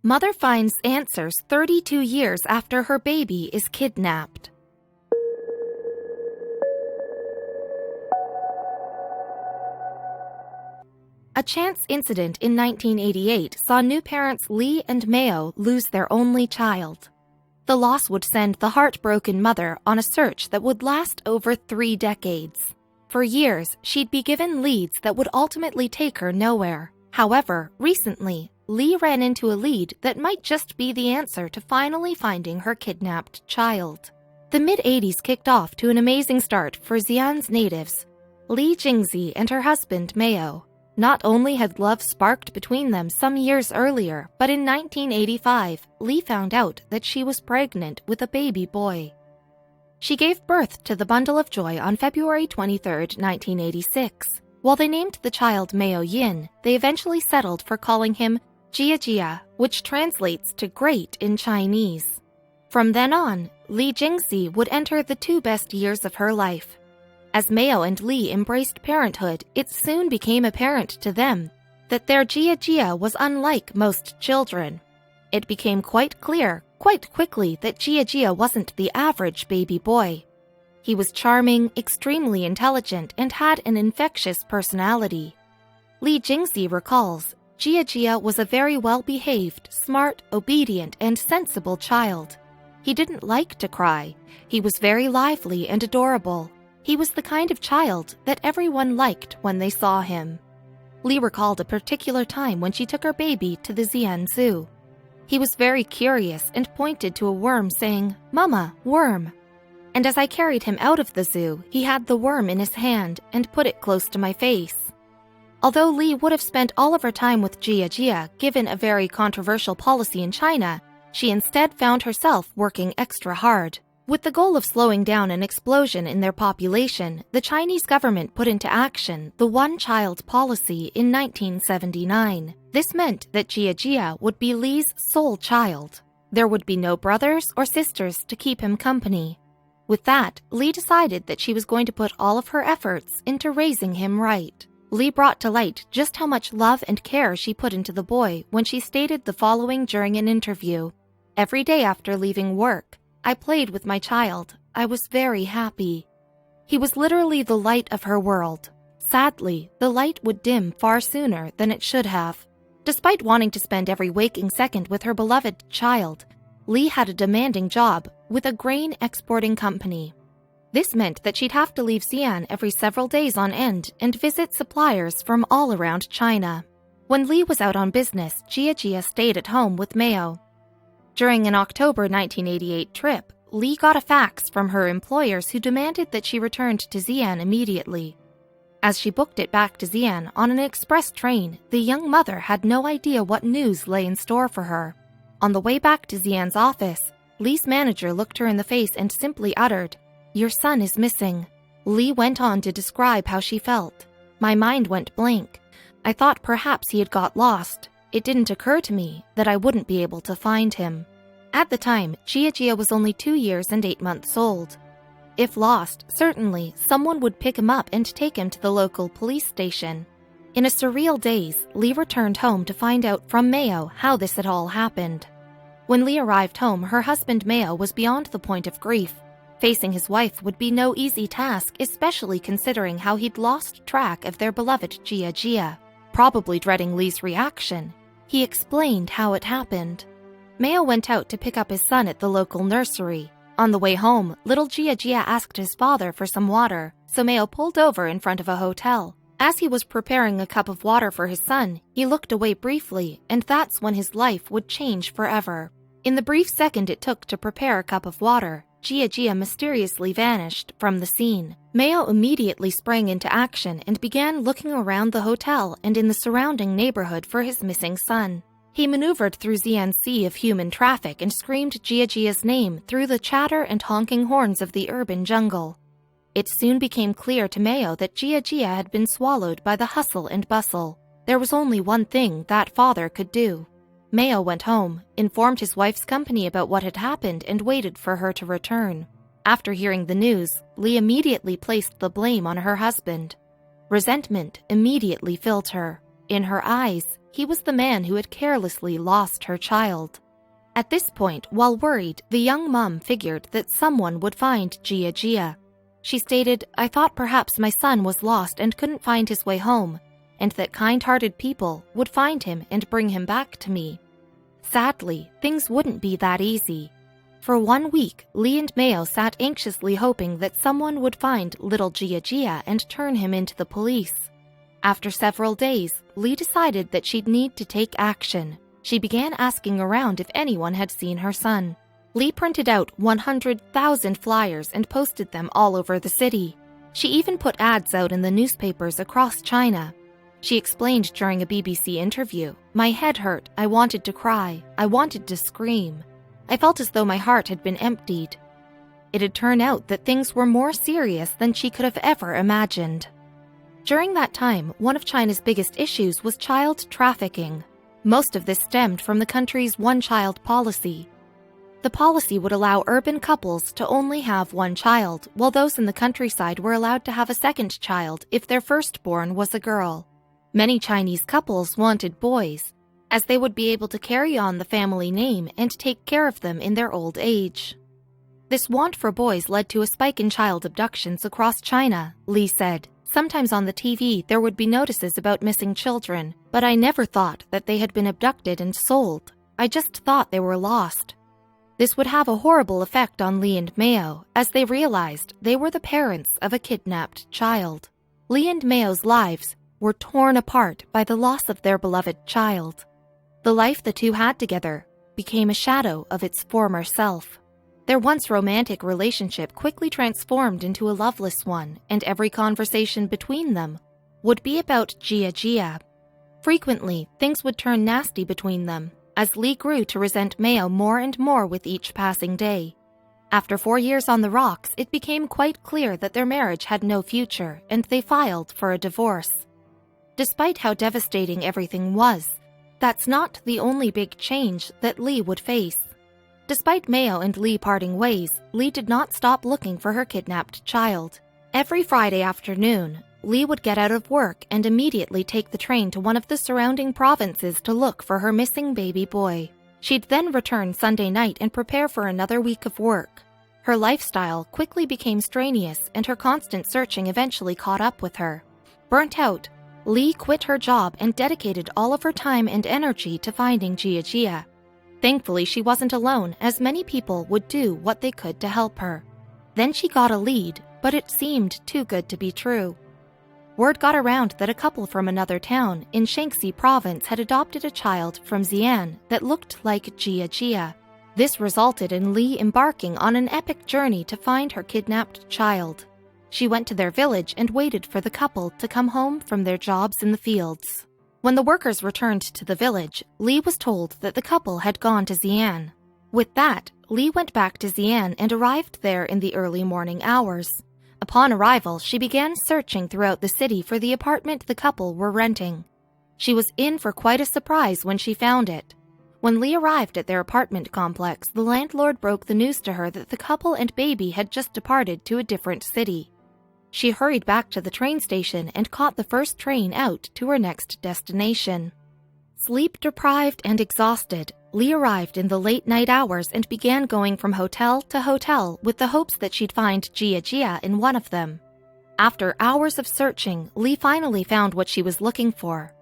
Mother finds answers 32 years after her baby is kidnapped. A chance incident in 1988 saw new parents Lee and Mayo lose their only child. The loss would send the heartbroken mother on a search that would last over 3 decades. For years, she'd be given leads that would ultimately take her nowhere. However, recently, Lee ran into a lead that might just be the answer to finally finding her kidnapped child. The mid-80s kicked off to an amazing start for Xi'an's natives, Li Jingzi and her husband Mayo. Not only had love sparked between them some years earlier, but in 1985, Li found out that she was pregnant with a baby boy. She gave birth to the bundle of joy on February 23, 1986. While they named the child Mayo Yin, they eventually settled for calling him Jia Jia, which translates to great in Chinese. From then on, Li Jingzi would enter the 2 best years of her life. As Mayo and Li embraced parenthood, it soon became apparent to them that their Jia Jia was unlike most children. It became quite clear, quite quickly, that Jia Jia wasn't the average baby boy. He was charming, extremely intelligent, and had an infectious personality. Li Jingzi recalls, Jia Jia was a very well-behaved, smart, obedient, and sensible child. He didn't like to cry. He was very lively and adorable. He was the kind of child that everyone liked when they saw him. Li recalled a particular time when she took her baby to the Xi'an Zoo. He was very curious and pointed to a worm saying, "Mama, worm." And as I carried him out of the zoo, he had the worm in his hand and put it close to my face. Although Li would have spent all of her time with Jia Jia, given a very controversial policy in China, she instead found herself working extra hard. With the goal of slowing down an explosion in their population, the Chinese government put into action the one-child policy in 1979. This meant that Jia Jia would be Li's sole child. There would be no brothers or sisters to keep him company. With that, Li decided that she was going to put all of her efforts into raising him right. Li brought to light just how much love and care she put into the boy when she stated the following during an interview. "Every day after leaving work, I played with my child. I was very happy." He was literally the light of her world. Sadly, the light would dim far sooner than it should have. Despite wanting to spend every waking second with her beloved child, Li had a demanding job with a grain exporting company. This meant that she'd have to leave Xi'an every several days on end and visit suppliers from all around China. When Li was out on business, Jia Jia stayed at home with Mayo. During an October 1988 trip, Li got a fax from her employers who demanded that she returned to Xi'an immediately. As she booked it back to Xi'an on an express train, the young mother had no idea what news lay in store for her. On the way back to Xi'an's office, Li's manager looked her in the face and simply uttered, "Your son is missing." Li went on to describe how she felt. "My mind went blank. I thought perhaps he had got lost. It didn't occur to me that I wouldn't be able to find him." At the time, Jia Jia was only 2 years and 8 months old. If lost, certainly someone would pick him up and take him to the local police station. In a surreal daze, Li returned home to find out from Mayo how this had all happened. When Li arrived home, her husband Mayo was beyond the point of grief. Facing his wife would be no easy task, especially considering how he'd lost track of their beloved Jia Jia. Probably dreading Li's reaction, he explained how it happened. Mayo went out to pick up his son at the local nursery. On the way home, little Jia Jia asked his father for some water, so Mayo pulled over in front of a hotel. As he was preparing a cup of water for his son, he looked away briefly, and that's when his life would change forever. In the brief second it took to prepare a cup of water, Jia Jia mysteriously vanished from the scene. Mayo immediately sprang into action and began looking around the hotel and in the surrounding neighborhood for his missing son. He maneuvered through Xi'an's sea of human traffic and screamed Jia Jia's name through the chatter and honking horns of the urban jungle. It soon became clear to Mayo that Jia Jia had been swallowed by the hustle and bustle. There was only one thing that father could do. Mayo went home, informed his wife's company about what had happened, and waited for her to return. After hearing the news, Li immediately placed the blame on her husband. Resentment immediately filled her. In her eyes, he was the man who had carelessly lost her child. At this point, while worried, the young mom figured that someone would find Jia. She stated, "I thought perhaps my son was lost and couldn't find his way home, and that kind-hearted people would find him and bring him back to me." Sadly, things wouldn't be that easy. For 1 week, Lee and Mayo sat anxiously hoping that someone would find little Jia and turn him into the police. After several days, Lee decided that she'd need to take action. She began asking around if anyone had seen her son. Lee printed out 100,000 flyers and posted them all over the city. She even put ads out in the newspapers across China. She explained during a BBC interview, "My head hurt, I wanted to cry, I wanted to scream. I felt as though my heart had been emptied." It had turned out that things were more serious than she could have ever imagined. During that time, one of China's biggest issues was child trafficking. Most of this stemmed from the country's one-child policy. The policy would allow urban couples to only have one child, while those in the countryside were allowed to have a second child if their firstborn was a girl. Many Chinese couples wanted boys, as they would be able to carry on the family name and take care of them in their old age. This want for boys led to a spike in child abductions across China, Lee said. "Sometimes on the TV there would be notices about missing children, but I never thought that they had been abducted and sold. I just thought they were lost." This would have a horrible effect on Lee and Mayo, as they realized they were the parents of a kidnapped child. Lee and Mayo's lives were torn apart by the loss of their beloved child. The life the two had together became a shadow of its former self. Their once romantic relationship quickly transformed into a loveless one, and every conversation between them would be about Jia. Frequently, things would turn nasty between them, as Lee grew to resent Mayo more and more with each passing day. After 4 years on the rocks, it became quite clear that their marriage had no future, and they filed for a divorce. Despite how devastating everything was, that's not the only big change that Lee would face. Despite Mayo and Lee parting ways, Lee did not stop looking for her kidnapped child. Every Friday afternoon, Lee would get out of work and immediately take the train to one of the surrounding provinces to look for her missing baby boy. She'd then return Sunday night and prepare for another week of work. Her lifestyle quickly became strenuous, and her constant searching eventually caught up with her. Burnt out, Lee quit her job and dedicated all of her time and energy to finding Jia. Thankfully, she wasn't alone, as many people would do what they could to help her. Then she got a lead, but it seemed too good to be true. Word got around that a couple from another town in Shaanxi province had adopted a child from Xi'an that looked like Jia. This resulted in Lee embarking on an epic journey to find her kidnapped child. She went to their village and waited for the couple to come home from their jobs in the fields. When the workers returned to the village, Lee was told that the couple had gone to Xi'an. With that, Lee went back to Xi'an and arrived there in the early morning hours. Upon arrival, she began searching throughout the city for the apartment the couple were renting. She was in for quite a surprise when she found it. When Lee arrived at their apartment complex, the landlord broke the news to her that the couple and baby had just departed to a different city. She hurried back to the train station and caught the first train out to her next destination. Sleep-deprived and exhausted, Lee arrived in the late-night hours and began going from hotel to hotel with the hopes that she'd find Jia in one of them. After hours of searching, Lee finally found what she was looking for.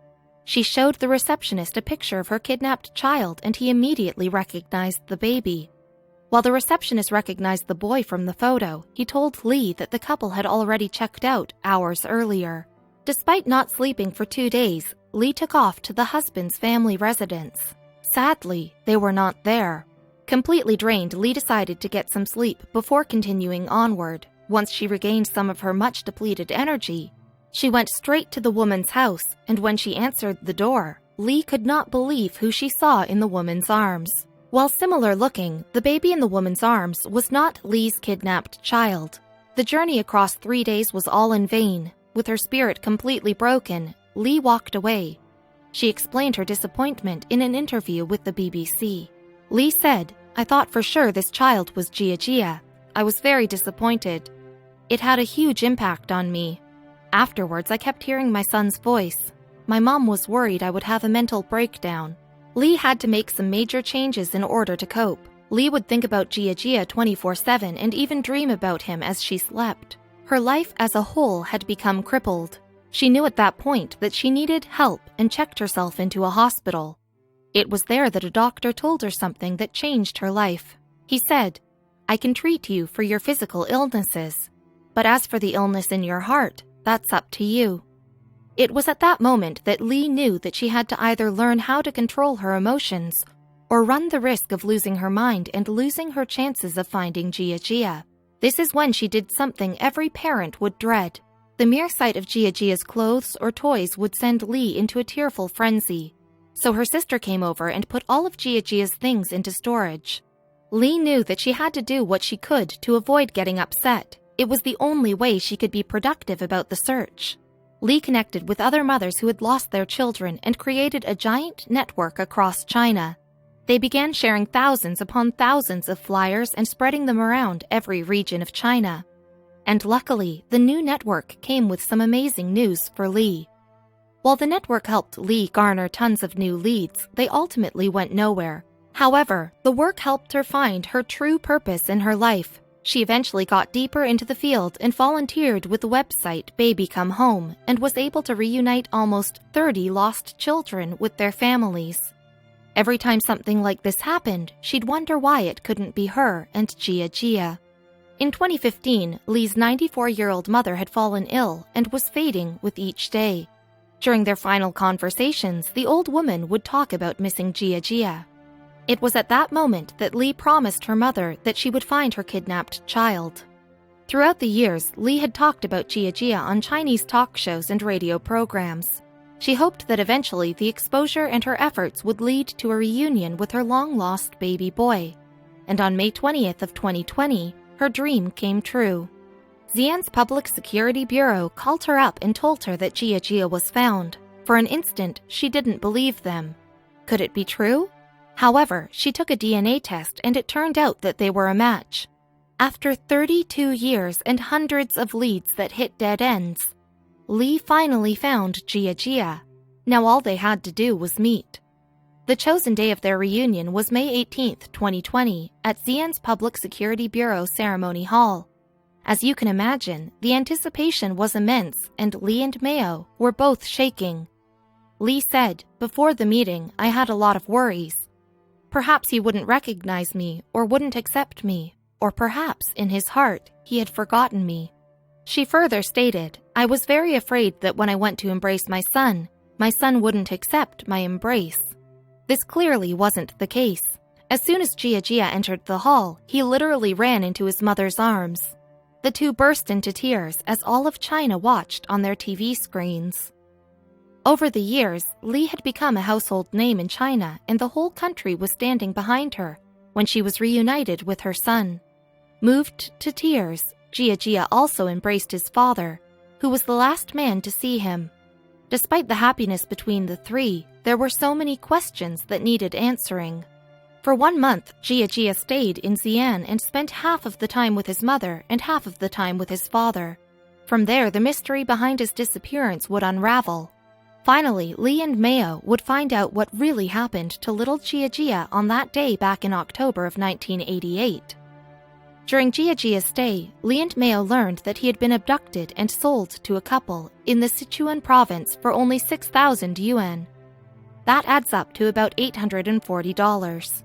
She showed the receptionist a picture of her kidnapped child, and he immediately recognized the baby. While the receptionist recognized the boy from the photo, he told Lee that the couple had already checked out hours earlier. Despite not sleeping for 2 days, Lee took off to the husband's family residence. Sadly, they were not there. Completely drained, Lee decided to get some sleep before continuing onward. Once she regained some of her much-depleted energy, she went straight to the woman's house, and when she answered the door, Lee could not believe who she saw in the woman's arms. While similar-looking, the baby in the woman's arms was not Lee's kidnapped child. The journey across 3 days was all in vain. With her spirit completely broken, Lee walked away. She explained her disappointment in an interview with the BBC. Lee said, "I thought for sure this child was Jia. I was very disappointed. It had a huge impact on me. Afterwards, I kept hearing my son's voice. my mom was worried I would have a mental breakdown. Lee had to make some major changes in order to cope. Lee would think about Jia 24/7 and even dream about him as she slept. Her life as a whole had become crippled. She knew at that point that she needed help and checked herself into a hospital. It was there that a doctor told her something that changed her life. He said, "I can treat you for your physical illnesses, but as for the illness in your heart, that's up to you." It was at that moment that Lee knew that she had to either learn how to control her emotions or run the risk of losing her mind and losing her chances of finding Jia. This is when she did something every parent would dread. The mere sight of Jia's clothes or toys would send Lee into a tearful frenzy. So her sister came over and put all of Jia's things into storage. Lee knew that she had to do what she could to avoid getting upset. It was the only way she could be productive about the search. Lee connected with other mothers who had lost their children and created a giant network across China. They began sharing thousands upon thousands of flyers and spreading them around every region of China. And luckily, the new network came with some amazing news for Lee. While the network helped Lee garner tons of new leads, they ultimately went nowhere. However, the work helped her find her true purpose in her life. She eventually got deeper into the field and volunteered with the website Baby Come Home and was able to reunite almost 30 lost children with their families. Every time something like this happened, she'd wonder why it couldn't be her and Jia. In 2015, Lee's 94-year-old mother had fallen ill and was fading with each day. During their final conversations, the old woman would talk about missing Jia. It was at that moment that Lee promised her mother that she would find her kidnapped child. Throughout the years, Lee had talked about Jia on Chinese talk shows and radio programs. She hoped that eventually the exposure and her efforts would lead to a reunion with her long-lost baby boy. And on May 20th of 2020, her dream came true. Xi'an's Public Security Bureau called her up and told her that Jia was found. For an instant, she didn't believe them. Could it be true? However, she took a DNA test and it turned out that they were a match. After 32 years and hundreds of leads that hit dead ends, Lee finally found Jia. Now all they had to do was meet. The chosen day of their reunion was May 18th, 2020, at Xi'an's Public Security Bureau Ceremony Hall. As you can imagine, the anticipation was immense and Lee and Mayo were both shaking. Lee said, "Before the meeting, I had a lot of worries. Perhaps he wouldn't recognize me or wouldn't accept me, or perhaps in his heart he had forgotten me." She further stated, "I was very afraid that when I went to embrace my son wouldn't accept my embrace." This clearly wasn't the case. As soon as Jia entered the hall, he literally ran into his mother's arms. The two burst into tears as all of China watched on their TV screens. Over the years, Lee had become a household name in China and the whole country was standing behind her when she was reunited with her son. Moved to tears, Jia also embraced his father, who was the last man to see him. Despite the happiness between the three, there were so many questions that needed answering. For 1 month, Jia stayed in Xi'an and spent half of the time with his mother and half of the time with his father. From there, the mystery behind his disappearance would unravel. Finally, Lee and Mayo would find out what really happened to little Jia on that day back in October of 1988. During Jia's stay, Lee and Mayo learned that he had been abducted and sold to a couple in the Sichuan province for only 6,000 yuan. That adds up to about $840.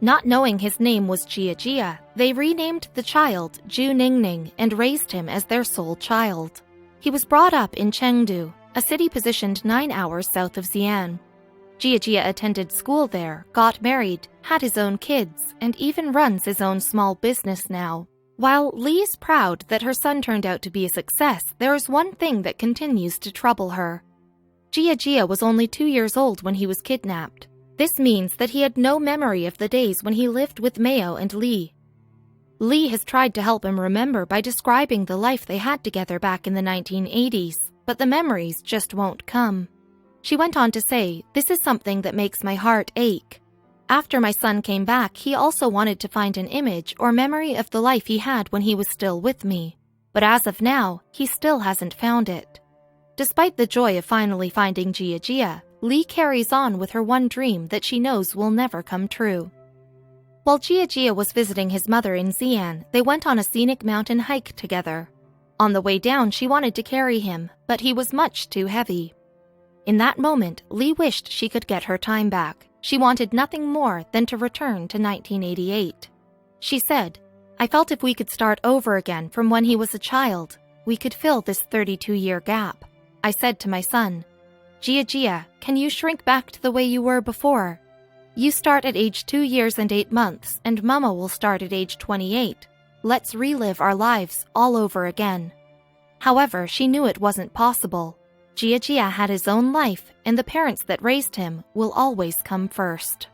Not knowing his name was Jia, they renamed the child Zhu Ningning and raised him as their sole child. He was brought up in Chengdu, a city positioned 9 hours south of Xi'an. Jia attended school there, got married, had his own kids, and even runs his own small business now. While Lee is proud that her son turned out to be a success, there is one thing that continues to trouble her. Jia was only 2 years old when he was kidnapped. This means that he had no memory of the days when he lived with Mayo and Lee. Lee has tried to help him remember by describing the life they had together back in the 1980s, but the memories just won't come. She went on to say, "This is something that makes my heart ache. After my son came back, he also wanted to find an image or memory of the life he had when he was still with me. But as of now, he still hasn't found it." Despite the joy of finally finding Jia, Lee carries on with her one dream that she knows will never come true. While Jia was visiting his mother in Xi'an, they went on a scenic mountain hike together. On the way down, she wanted to carry him, but he was much too heavy. In that moment, Lee wished she could get her time back. She wanted nothing more than to return to 1988. She said, "I felt if we could start over again from when he was a child, we could fill this 32-year gap." I said to my son, Jia, can you shrink back to the way you were before? You start at age 2 years and 8 months, and Mama will start at age 28. Let's relive our lives all over again. However, she knew it wasn't possible. Jia had his own life, and the parents that raised him will always come first.